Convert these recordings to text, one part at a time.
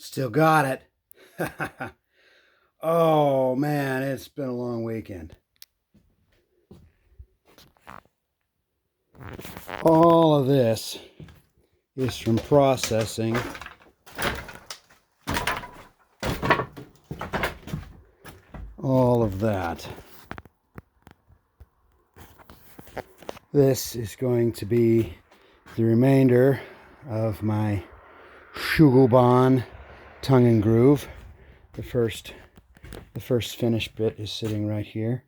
Still got it. Oh man, it's been a long weekend. All of this is from processing all of that. This is going to be the remainder of my Shugoban tongue and groove. The first finished bit is sitting right here.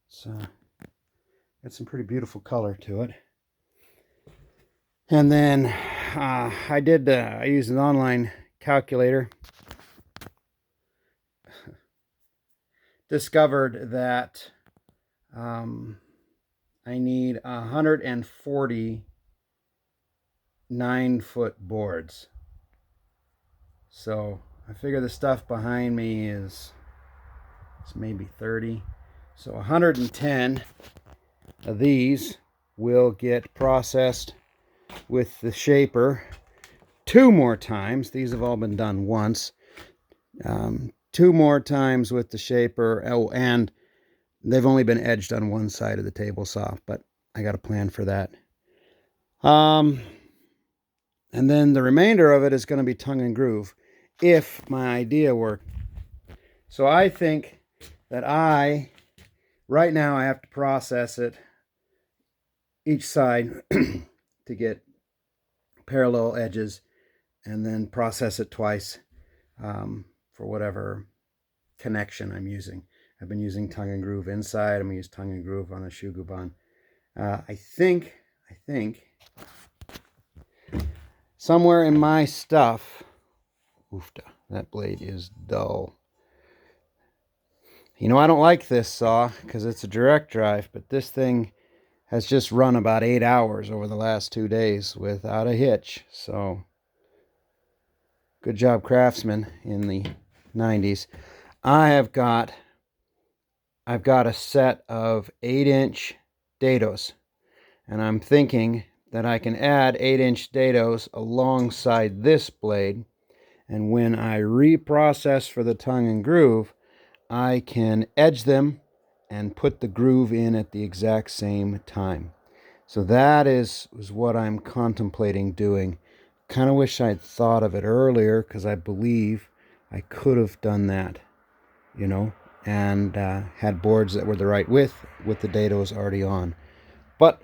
It's got some pretty beautiful color to it. And then I used an online calculator. Discovered that I need 140 9-foot boards. So I figure the stuff behind me is maybe 30. So 110 of these will get processed with the shaper 2 more times. These have all been done once. 2 more times with the shaper. Oh, and they've only been edged on one side of the table saw, but I got a plan for that. And then the remainder of it is going to be tongue and groove, if my idea worked. So I think that right now I have to process it each side to get parallel edges, and then process it twice for whatever connection I'm using. I've been using tongue and groove inside. I'm going to use tongue and groove on the Shugoban. I think somewhere in my stuff, oofta, that blade is dull. You know, I don't like this saw because it's a direct drive, but this thing has just run about 8 hours over the last 2 days without a hitch. So good job, Craftsman in the 90s. I've got a set of 8-inch dados, and I'm thinking that I can add 8-inch dados alongside this blade, and when I reprocess for the tongue and groove, I can edge them and put the groove in at the exact same time. So that is what I'm contemplating doing. Kind of wish I'd thought of it earlier, because I believe I could have done that, you know, and had boards that were the right width with the dados already on. But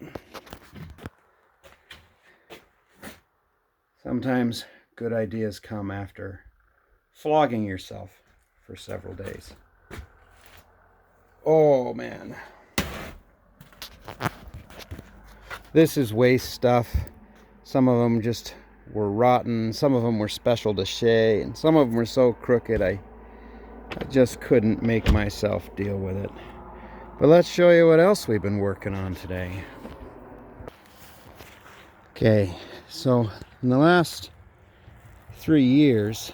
sometimes good ideas come after flogging yourself for several days. Oh man, this is waste stuff. Some of them just were rotten, some of them were special to Shay, and some of them were so crooked I just couldn't make myself deal with it. But let's show you what else we've been working on today. Okay, so in the last 3 years,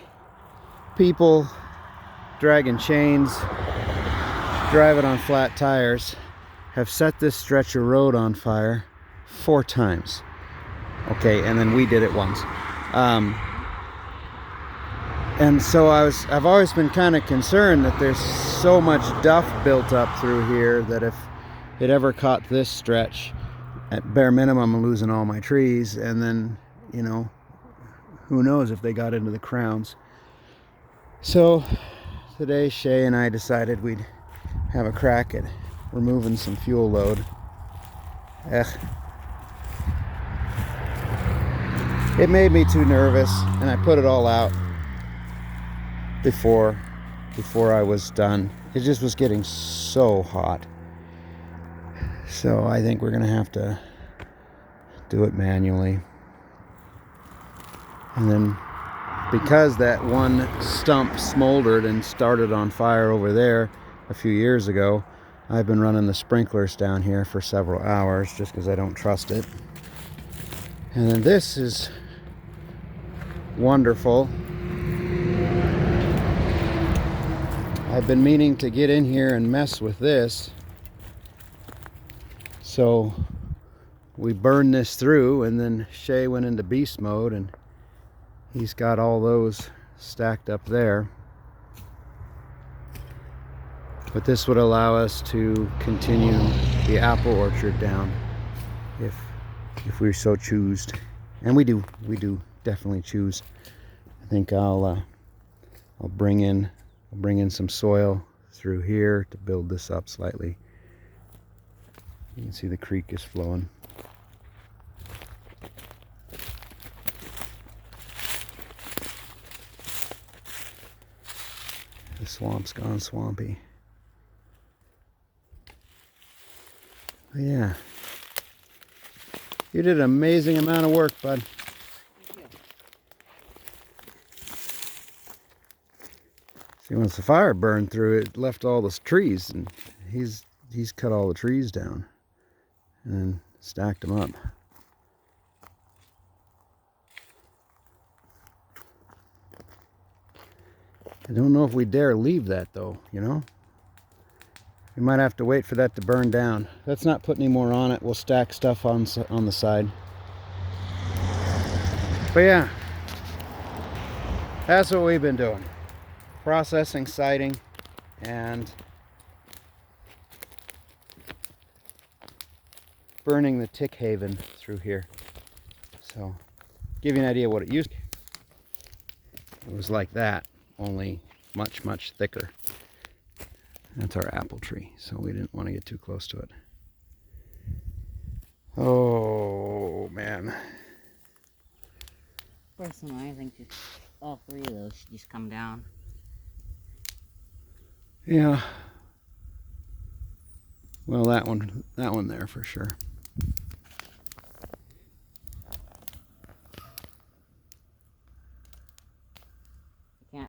people dragging chains, driving on flat tires, have set this stretch of road on fire 4 times. Okay, and then we did it once. And so I've always been kind of concerned that there's so much duff built up through here that if it ever caught this stretch, at bare minimum I'm losing all my trees, and then, you know, who knows if they got into the crowns. So today Shay and I decided we'd have a crack at removing some fuel load. It made me too nervous, and I put it all out before I was done. It just was getting so hot. So I think we're gonna have to do it manually. And then because that one stump smoldered and started on fire over there a few years ago, I've been running the sprinklers down here for several hours just because I don't trust it. And then this is wonderful. I've been meaning to get in here and mess with this. So we burned this through, and then Shay went into beast mode, and he's got all those stacked up there. But this would allow us to continue the apple orchard down if we so choose. And we do definitely choose. I think I'll bring in some soil through here to build this up slightly. You can see the creek is flowing. The swamp's gone swampy. But yeah. You did an amazing amount of work, bud. See, once the fire burned through it, left all those trees, and he's cut all the trees down and then stacked them up. I don't know if we dare leave that though, you know? We might have to wait for that to burn down. Let's not put any more on it. We'll stack stuff on the side. But yeah, that's what we've been doing. Processing siding and burning the tick haven through here. So, give you an idea what it used to be. It was like that, only much, much thicker. That's our apple tree, so we didn't want to get too close to it. Oh, man. Personally, I think all three of those should just come down. Yeah. Well, that one there for sure.